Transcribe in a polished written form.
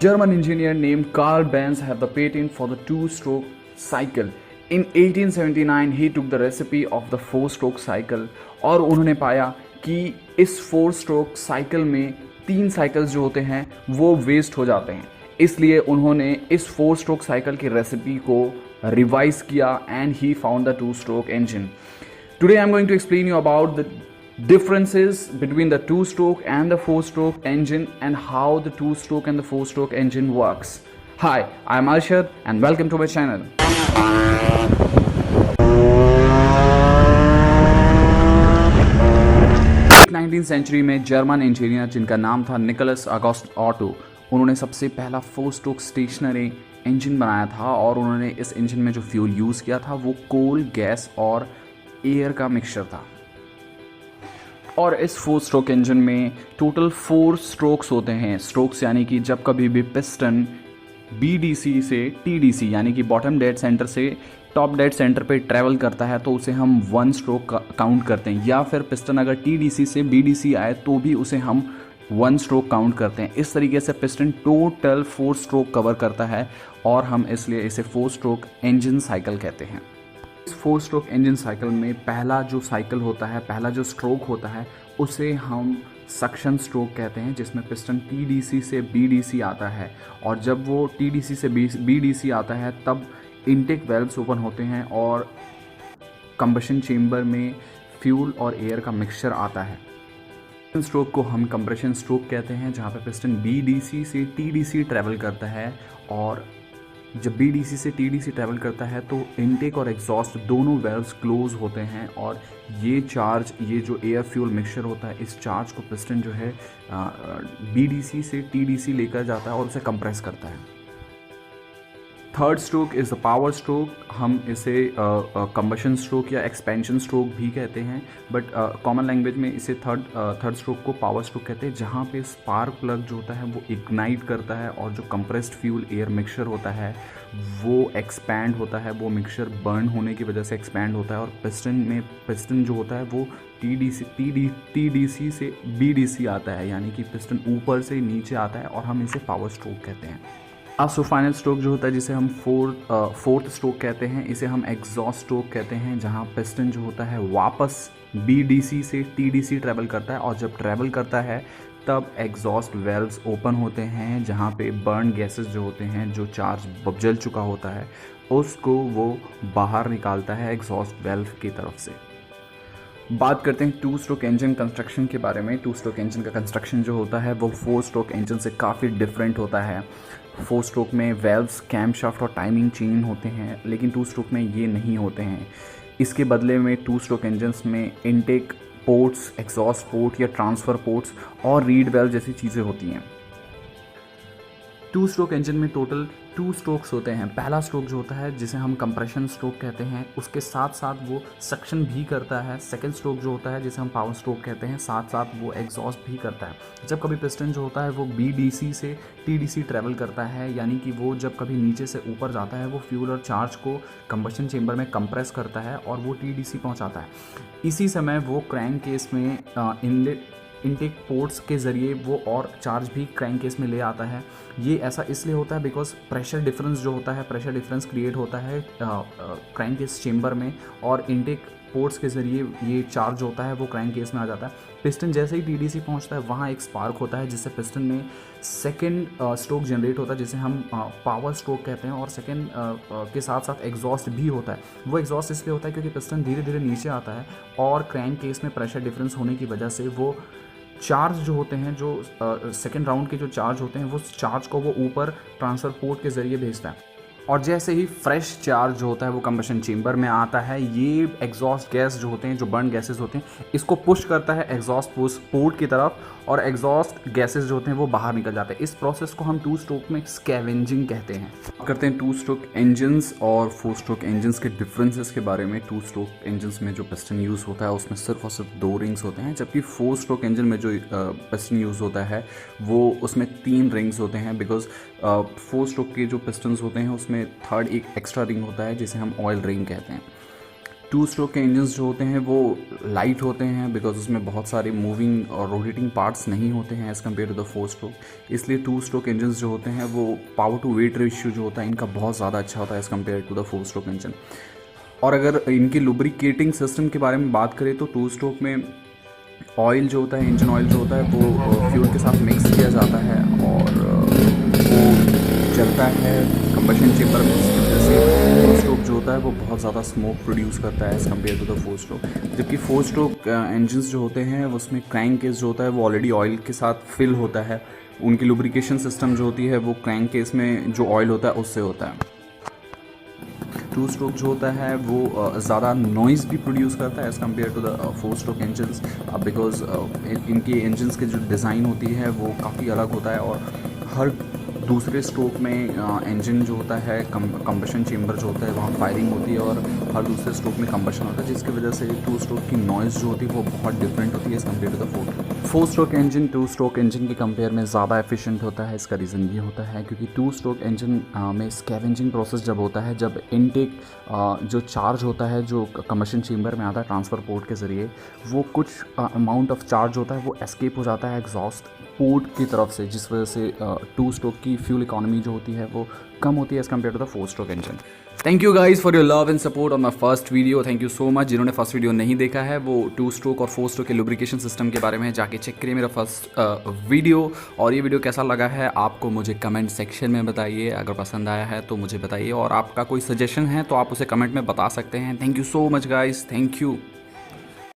German engineer named Carl Benz had the patent for the two-stroke cycle. In 1879 he took the recipe of the four-stroke cycle और उन्होंने पाया कि इस four-stroke cycle में 3 cycles जो होते हैं वो वेस्ट हो जाते हैं, इसलिए उन्होंने इस फोर-स्ट्रोक साइकिल की रेसिपी को रिवाइज किया and he found the two-stroke engine. Today I'm going to explain you about the differences between the two-stroke and the four-stroke engine and how the two-stroke and the four-stroke engine works. Hi, I'm Arshad and welcome to my channel. 19th century में German engineer जिनका नाम था Nicholas August auto, उन्होंने सबसे पहला four stroke stationary engine बनाया था और उन्होंने इस इंजन में जो फ्यूल यूज़ किया था वो कोल, गैस और एयर का मिक्सचर था। और इस फोर स्ट्रोक इंजन में टोटल 4 स्ट्रोक्स होते हैं। स्ट्रोक्स यानी कि जब कभी भी पिस्टन BDC से TDC यानी कि बॉटम डेड सेंटर से टॉप डेड सेंटर पे ट्रैवल करता है तो उसे हम 1 स्ट्रोक काउंट करते हैं, या फिर पिस्टन अगर TDC से BDC आए तो भी उसे हम 1 स्ट्रोक काउंट करते हैं। इस तरीके से पिस्टन टोटल 4 स्ट्रोक कवर करता है और हम इसलिए इसे 4 स्ट्रोक इंजन साइकिल कहते हैं। इस 4 स्ट्रोक इंजन साइकिल में पहला जो साइकिल होता है, पहला जो स्ट्रोक होता है उसे हम सक्शन स्ट्रोक कहते हैं, जिसमें पिस्टन TDC से BDC आता है और जब वो TDC से BDC आता है तब इनटेक वेल्व्स ओपन होते हैं और कंबशन चेम्बर में फ्यूल और एयर का मिक्सचर आता है। स्ट्रोक को हम कंप्रेशन स्ट्रोक कहते हैं, जहाँ पे पिस्टन BDC से TDC ट्रैवल करता है और जब BDC से TDC ट्रैवल करता है तो इनटेक और एग्जॉस्ट दोनों वेल्व्स क्लोज होते हैं और ये जो एयर फ्यूल मिक्सचर होता है, इस चार्ज को पिस्टन जो है BDC से TDC लेकर जाता है और उसे कंप्रेस करता है। Third stroke is the power stroke. हम इसे कंबशन स्ट्रोक या एक्सपेंशन स्ट्रोक भी कहते हैं, बट कॉमन लैंग्वेज में इसे थर्ड स्ट्रोक को पावर स्ट्रोक कहते हैं, जहाँ पे स्पार्क प्लग जो होता है वो इग्नाइट करता है और जो कंप्रेस्ड फ्यूल एयर मिक्सचर होता है वो एक्सपैंड होता है। वो मिक्सचर बर्न होने की वजह से एक्सपैंड होता है और पिस्टन जो होता है वो TDC से BDC आता है, यानी कि पिस्टन ऊपर से नीचे आता है और हम इसे पावर स्ट्रोक कहते हैं। लास्ट और फाइनल स्ट्रोक जो होता है जिसे हम फोर्थ स्ट्रोक कहते हैं, इसे हम एग्जॉस्ट स्ट्रोक कहते हैं, जहां पिस्टन जो होता है वापस BDC से TDC ट्रैवल करता है और जब ट्रैवल करता है तब एग्जॉस्ट वेल्व्स ओपन होते हैं, जहां पे बर्न गैसेस जो होते हैं, जो चार्ज जल चुका होता है उसको वो बाहर निकालता है एग्जॉस्ट वेल्व की तरफ से। बात करते हैं 2 स्ट्रोक इंजन कंस्ट्रक्शन के बारे में। 2 स्ट्रोक इंजन का कंस्ट्रक्शन जो होता है वो 4 स्ट्रोक इंजन से काफ़ी डिफरेंट होता है। 4 स्ट्रोक में वेल्व्स, कैमशाफ्ट और टाइमिंग चेन होते हैं, लेकिन 2 स्ट्रोक में ये नहीं होते हैं। इसके बदले में 2 स्ट्रोक इंजन्स में इनटेक पोर्ट्स, एग्जॉस्ट पोर्ट या ट्रांसफ़र पोर्ट्स और रीड वेल्व जैसी चीज़ें होती हैं। 2 स्ट्रोक इंजन में टोटल 2 स्ट्रोक्स होते हैं। पहला स्ट्रोक जो होता है जिसे हम कंप्रेशन स्ट्रोक कहते हैं, उसके साथ साथ वो सक्शन भी करता है। सेकंड स्ट्रोक जो होता है जिसे हम पावर स्ट्रोक कहते हैं, साथ साथ वो एग्जॉस्ट भी करता है। जब कभी पिस्टन जो होता है वो BDC से TDC ट्रैवल करता है, यानी कि वो जब कभी नीचे से ऊपर जाता है वो फ्यूल और चार्ज को कंबशन चेम्बर में कंप्रेस करता है और वो TDC पहुँचाता है। इसी समय वो क्रैंक केस में इनटेक पोर्ट्स के ज़रिए वो और चार्ज भी क्रैंक केस में ले आता है। ये ऐसा इसलिए होता है बिकॉज प्रेशर डिफरेंस जो होता है, प्रेशर डिफरेंस क्रिएट होता है क्रैंक केस चेम्बर में और इनटेक पोर्ट्स के ज़रिए ये चार्ज होता है वो क्रैंक केस में आ जाता है। पिस्टन जैसे ही TDC पहुंचता है वहाँ एक स्पार्क होता है जिससे पिस्टन में सेकेंड स्ट्रोक जनरेट होता है जिसे हम पावर स्ट्रोक कहते हैं और सेकेंड के साथ साथ एग्जॉस्ट भी होता है। वो एग्जॉस्ट इसलिए होता है क्योंकि पिस्टन धीरे धीरे नीचे आता है और क्रैंक केस में प्रेशर डिफरेंस होने की वजह से वो चार्ज जो होते हैं, जो सेकेंड राउंड के जो चार्ज होते हैं, वो चार्ज को वो ऊपर ट्रांसफ़र पोर्ट के ज़रिए भेजता है और जैसे ही फ्रेश चार्ज जो होता है वो कंबशन चेम्बर में आता है, ये एग्जॉस्ट गैस जो होते हैं, जो बर्न गैसेस होते हैं, इसको पुश करता है एग्जॉस्ट पोर्ट की तरफ और एग्जॉस्ट गैसेस जो होते हैं वो बाहर निकल जाते हैं। इस प्रोसेस को हम 2 स्ट्रोक में स्कैवेंजिंग कहते हैं। करते हैं 2 स्ट्रोक इंजन्स और 4 स्ट्रोक इंजन्स के डिफरेंसेस के बारे में। 2 स्ट्रोक इंजन्स में जो पिस्टन यूज़ होता है उसमें सिर्फ और सिर्फ 2 रिंग्स होते हैं, जबकि 4 स्ट्रोक इंजन में जो पिस्टन यूज़ होता है वो उसमें 3 रिंग्स होते हैं, बिकॉज 4 स्ट्रोक के जो पिस्टन्स होते हैं उसमें थर्ड एक एक्स्ट्रा रिंग होता है जिसे हम ऑयल रिंग कहते हैं। टू स्ट्रोक के इंजन्स जो होते हैं वो लाइट होते हैं बिकॉज उसमें बहुत सारे मूविंग और रोटेटिंग पार्ट्स नहीं होते हैं as compare to the four stroke. इसलिए टू स्ट्रोक इंजन्स जो होते हैं वो पावर टू वेट रेशियो जो होता है इनका बहुत ज़्यादा अच्छा होता है as compare to the four stroke engine. और अगर इनकी लुब्रिकेटिंग सिस्टम के बारे में बात करें तो टू स्ट्रोक में ऑयल जो होता है, इंजन ऑयल जो होता है वो फ्यूल के साथ मिक्स किया जाता है और वो चलता है कंबशन चेम्बर में। इसकी वजह से फोर स्ट्रोक जो होता है वो बहुत ज़्यादा स्मोक प्रोड्यूस करता है as compare to the four stroke. जबकि फोर स्ट्रोक इंजन्स जो होते हैं उसमें क्रैंक केस जो होता है वो ऑलरेडी ऑयल के साथ फिल होता है। उनकी लुब्रिकेशन सिस्टम जो होती है वो क्रैंक केस में जो ऑयल होता है उससे होता है। टू स्ट्रोक जो होता है वो ज़्यादा नॉइज़ भी प्रोड्यूस करता है as compare to the four stroke engines because इनके इंजन्स की जो डिज़ाइन होती है वो काफ़ी अलग होता है और हर दूसरे स्ट्रोक में इंजन जो होता है कंबशन चेम्बर जो होता है वहाँ फायरिंग होती है और हर दूसरे स्ट्रोक में कंबशन होता है, जिसकी वजह से टू स्ट्रोक की नॉइज़ जो होती है वो बहुत डिफरेंट होती है as compare to the four stroke engine two stroke engine के कंपेयर में ज़्यादा एफिशिएंट होता है। इसका रीज़न ये होता है क्योंकि टू स्ट्रोक इंजन में स्कैवेंजिंग प्रोसेस जब होता है, जब इनटेक जो चार्ज होता है जो कंबशन चेम्बर में आता है ट्रांसफ़र पोर्ट के ज़रिए, वो कुछ अमाउंट ऑफ चार्ज होता है वो एस्केप हो जाता है एग्जॉस्ट पोर्ट की तरफ से, जिस वजह से टू स्ट्रोक की फ्यूल इकोनॉमी जो होती है वो कम होती है as compare to the four stroke engine. Thank you guys for your love and support on my first video. Thank you so much. जिन्होंने फर्स्ट वीडियो नहीं देखा है वो टू स्ट्रोक और फोर स्ट्रोक के लुब्रिकेशन सिस्टम के बारे में जाके चेक करिए मेरा फर्स्ट वीडियो। और ये वीडियो कैसा लगा है आपको मुझे कमेंट सेक्शन में बताइए। अगर पसंद आया है तो मुझे बताइए और आपका कोई सजेशन है तो आप उसे कमेंट में बता सकते हैं। Thank you so much guys, thank you.